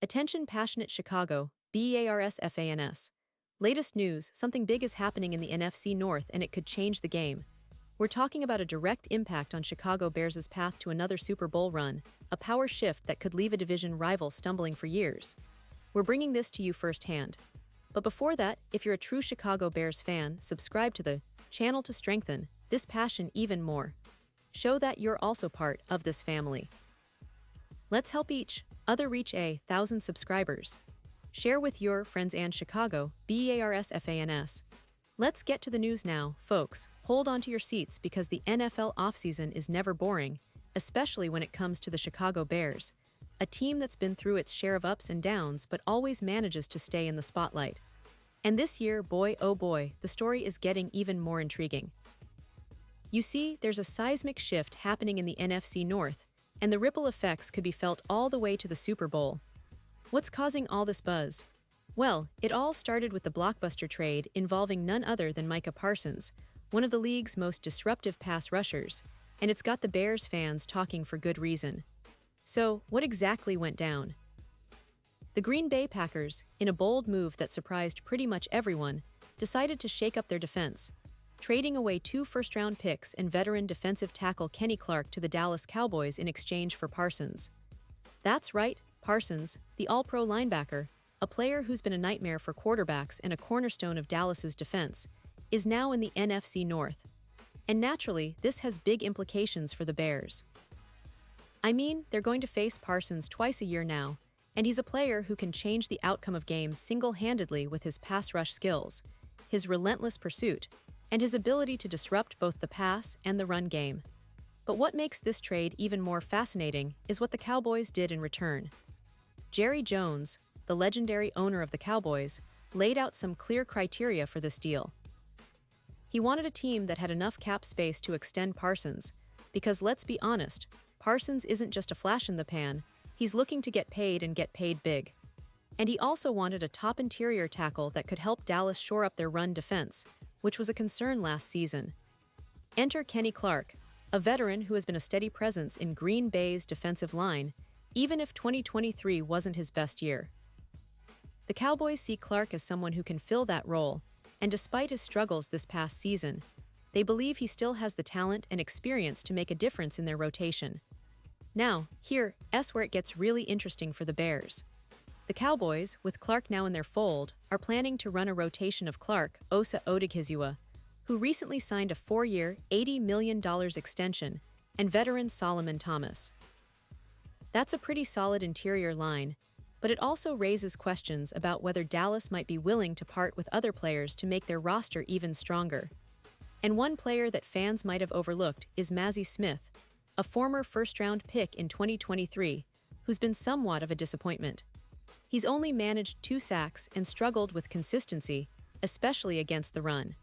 Attention passionate Chicago, Bears fans. Latest news, something big is happening in the NFC North and it could change the game. We're talking about a direct impact on Chicago Bears' path to another Super Bowl run, a power shift that could leave a division rival stumbling for years. We're bringing this to you firsthand. But before that, if you're a true Chicago Bears fan, subscribe to the channel to strengthen this passion even more. Show that you're also part of this family. Let's help each other reach 1,000 subscribers. Share with your friends and Chicago Bears fans. Let's get to the news now, folks. Hold on to your seats because the NFL offseason is never boring, especially when it comes to the Chicago Bears, a team that's been through its share of ups and downs but always manages to stay in the spotlight. And this year, boy oh boy, the story is getting even more intriguing. You see, there's a seismic shift happening in the NFC North, and the ripple effects could be felt all the way to the Super Bowl. What's causing all this buzz? Well, it all started with the blockbuster trade involving none other than Micah Parsons, one of the league's most disruptive pass rushers, and it's got the Bears fans talking for good reason. So, what exactly went down? The Green Bay Packers, in a bold move that surprised pretty much everyone, decided to shake up their defense, trading away 2 first-round picks and veteran defensive tackle Kenny Clark to the Dallas Cowboys in exchange for Parsons. That's right, Parsons, the all-pro linebacker, a player who's been a nightmare for quarterbacks and a cornerstone of Dallas's defense, is now in the NFC North. And naturally, this has big implications for the Bears. I mean, they're going to face Parsons twice a year now, and he's a player who can change the outcome of games single-handedly with his pass rush skills, his relentless pursuit, and his ability to disrupt both the pass and the run game. But what makes this trade even more fascinating is what the Cowboys did in return. Jerry Jones, the legendary owner of the Cowboys, laid out some clear criteria for this deal. He wanted a team that had enough cap space to extend Parsons, because let's be honest, Parsons isn't just a flash in the pan, he's looking to get paid and get paid big. And he also wanted a top interior tackle that could help Dallas shore up their run defense, which was a concern last season. Enter Kenny Clark, a veteran who has been a steady presence in Green Bay's defensive line, even if 2023 wasn't his best year. The Cowboys see Clark as someone who can fill that role, and despite his struggles this past season, they believe he still has the talent and experience to make a difference in their rotation. Now, here's where it gets really interesting for the Bears. The Cowboys, with Clark now in their fold, are planning to run a rotation of Clark, Osa Odighizuwa, who recently signed a 4-year, $80 million extension, and veteran Solomon Thomas. That's a pretty solid interior line, but it also raises questions about whether Dallas might be willing to part with other players to make their roster even stronger. And one player that fans might have overlooked is Mazi Smith, a former first-round pick in 2023, who's been somewhat of a disappointment. He's only managed 2 sacks and struggled with consistency, especially against the run.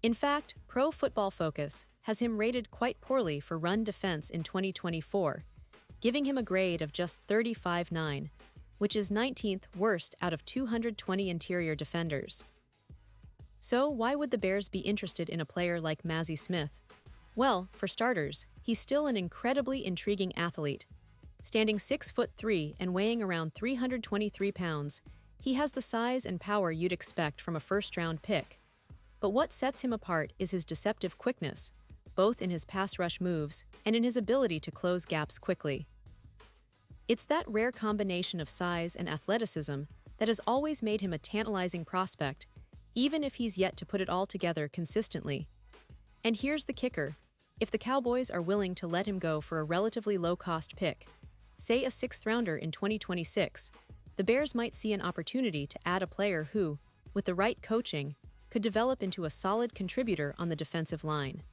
In fact, Pro Football Focus has him rated quite poorly for run defense in 2024, giving him a grade of just 35.9, which is 19th worst out of 220 interior defenders. So why would the Bears be interested in a player like Mazi Smith? Well, for starters, he's still an incredibly intriguing athlete. Standing 6'3" and weighing around 323 pounds, he has the size and power you'd expect from a first-round pick. But what sets him apart is his deceptive quickness, both in his pass rush moves and in his ability to close gaps quickly. It's that rare combination of size and athleticism that has always made him a tantalizing prospect, even if he's yet to put it all together consistently. And here's the kicker. If the Cowboys are willing to let him go for a relatively low-cost pick, say a 6th-rounder in 2026, the Bears might see an opportunity to add a player who, with the right coaching, could develop into a solid contributor on the defensive line.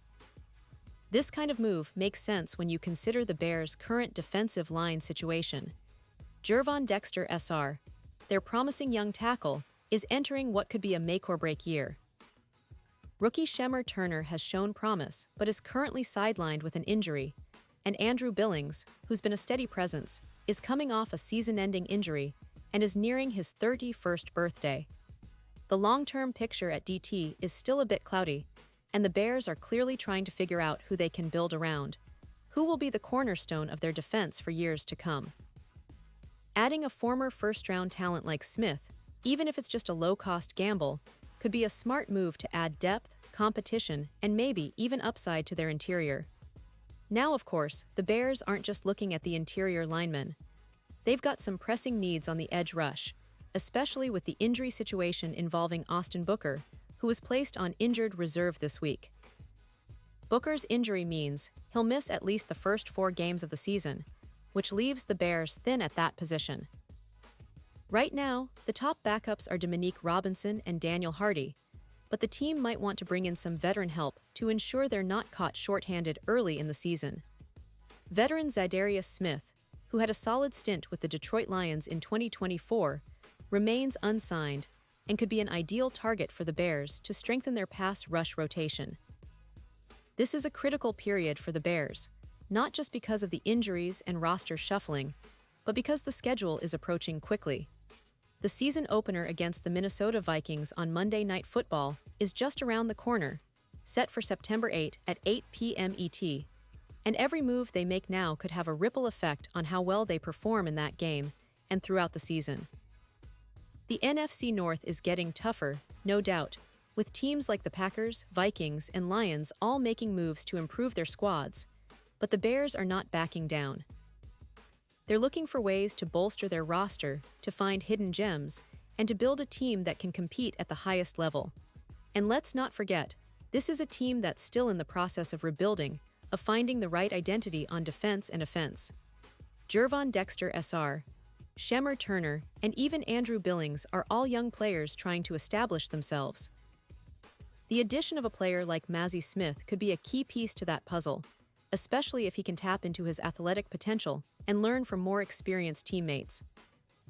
This kind of move makes sense when you consider the Bears' current defensive line situation. Gervon Dexter Sr., their promising young tackle, is entering what could be a make-or-break year. Rookie Shemar Turner has shown promise but is currently sidelined with an injury, and Andrew Billings, who's been a steady presence, is coming off a season-ending injury and is nearing his 31st birthday. The long-term picture at DT is still a bit cloudy, and the Bears are clearly trying to figure out who they can build around, who will be the cornerstone of their defense for years to come. Adding a former first-round talent like Smith, even if it's just a low-cost gamble, could be a smart move to add depth, competition, and maybe even upside to their interior. Now, of course, the Bears aren't just looking at the interior linemen. They've got some pressing needs on the edge rush, especially with the injury situation involving Austin Booker, who was placed on injured reserve this week. Booker's injury means he'll miss at least the first 4 games of the season, which leaves the Bears thin at that position. Right now, the top backups are Dominique Robinson and Daniel Hardy, but the team might want to bring in some veteran help to ensure they're not caught short-handed early in the season. Veteran Zadarius Smith, who had a solid stint with the Detroit Lions in 2024, remains unsigned and could be an ideal target for the Bears to strengthen their pass rush rotation. This is a critical period for the Bears, not just because of the injuries and roster shuffling, but because the schedule is approaching quickly. The season opener against the Minnesota Vikings on Monday Night Football is just around the corner, set for September 8 at 8 p.m. ET, and every move they make now could have a ripple effect on how well they perform in that game and throughout the season. The NFC North is getting tougher, no doubt, with teams like the Packers, Vikings, and Lions all making moves to improve their squads, but the Bears are not backing down. They're looking for ways to bolster their roster, to find hidden gems, and to build a team that can compete at the highest level. And let's not forget, this is a team that's still in the process of rebuilding, of finding the right identity on defense and offense. Gervon Dexter Sr., Shemar Turner, and even Andrew Billings are all young players trying to establish themselves. The addition of a player like Mazi Smith could be a key piece to that puzzle, especially if he can tap into his athletic potential and learn from more experienced teammates.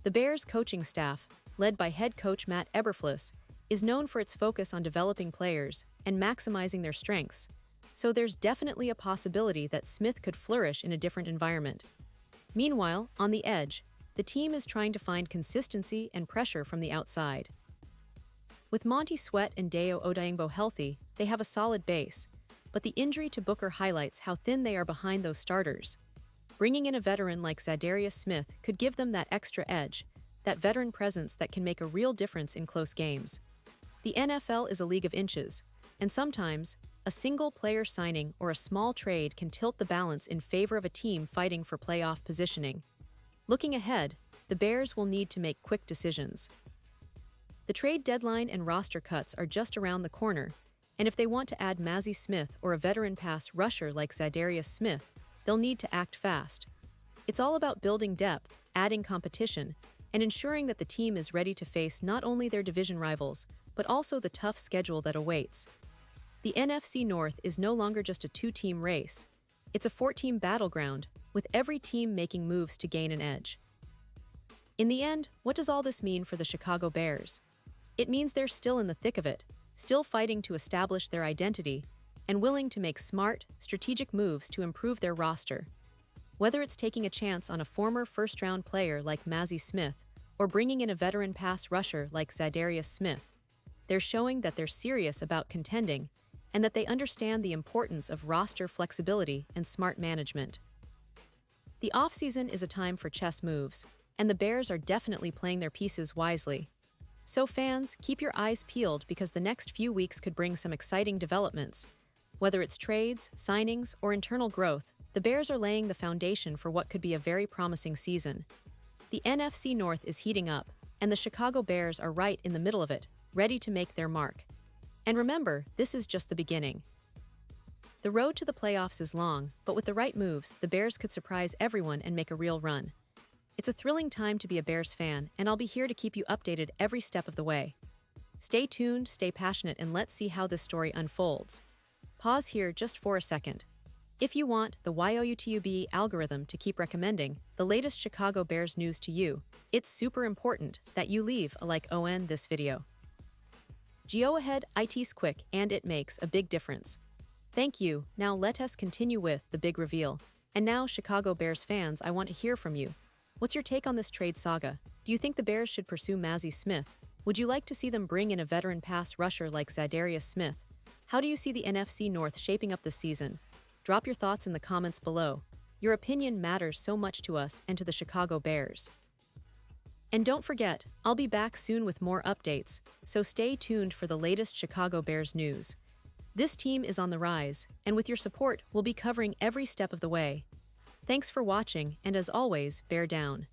The Bears' coaching staff, led by head coach Matt Eberflus, is known for its focus on developing players and maximizing their strengths, so there's definitely a possibility that Smith could flourish in a different environment. Meanwhile, on the edge, the team is trying to find consistency and pressure from the outside. With Monty Sweat and Dayo Odeyingbo healthy, they have a solid base, but the injury to Booker highlights how thin they are behind those starters. Bringing in a veteran like Zadarius Smith could give them that extra edge, that veteran presence that can make a real difference in close games. The NFL is a league of inches, and sometimes, a single player signing or a small trade can tilt the balance in favor of a team fighting for playoff positioning. Looking ahead, the Bears will need to make quick decisions. The trade deadline and roster cuts are just around the corner, and if they want to add Mazi Smith or a veteran pass rusher like Zadarius Smith, they'll need to act fast. It's all about building depth, adding competition, and ensuring that the team is ready to face not only their division rivals, but also the tough schedule that awaits. The NFC North is no longer just a 2-team race. It's a 4-team battleground, with every team making moves to gain an edge. In the end, what does all this mean for the Chicago Bears? It means they're still in the thick of it, still fighting to establish their identity, and willing to make smart, strategic moves to improve their roster. Whether it's taking a chance on a former first-round player like Mazi Smith or bringing in a veteran pass rusher like Zadarius Smith, they're showing that they're serious about contending and that they understand the importance of roster flexibility and smart management. The offseason is a time for chess moves, and the Bears are definitely playing their pieces wisely. So fans, keep your eyes peeled because the next few weeks could bring some exciting developments. Whether it's trades, signings, or internal growth, the Bears are laying the foundation for what could be a very promising season. The NFC North is heating up, and the Chicago Bears are right in the middle of it, ready to make their mark. And remember, this is just the beginning. The road to the playoffs is long, but with the right moves, the Bears could surprise everyone and make a real run. It's a thrilling time to be a Bears fan, and I'll be here to keep you updated every step of the way. Stay tuned, stay passionate, and let's see how this story unfolds. Pause here just for a second. If you want the YouTube algorithm to keep recommending the latest Chicago Bears news to you, it's super important that you leave a like on this video. Go ahead, it's quick and it makes a big difference. Thank you. Now let us continue with the big reveal. And now, Chicago Bears fans, I want to hear from you. What's your take on this trade saga? Do you think the Bears should pursue Mazi Smith? Would you like to see them bring in a veteran pass rusher like Zadarius Smith? How do you see the NFC North shaping up this season? Drop your thoughts in the comments below. Your opinion matters so much to us and to the Chicago Bears. And don't forget, I'll be back soon with more updates, so stay tuned for the latest Chicago Bears news. This team is on the rise, and with your support, we'll be covering every step of the way. Thanks for watching, and as always, bear down.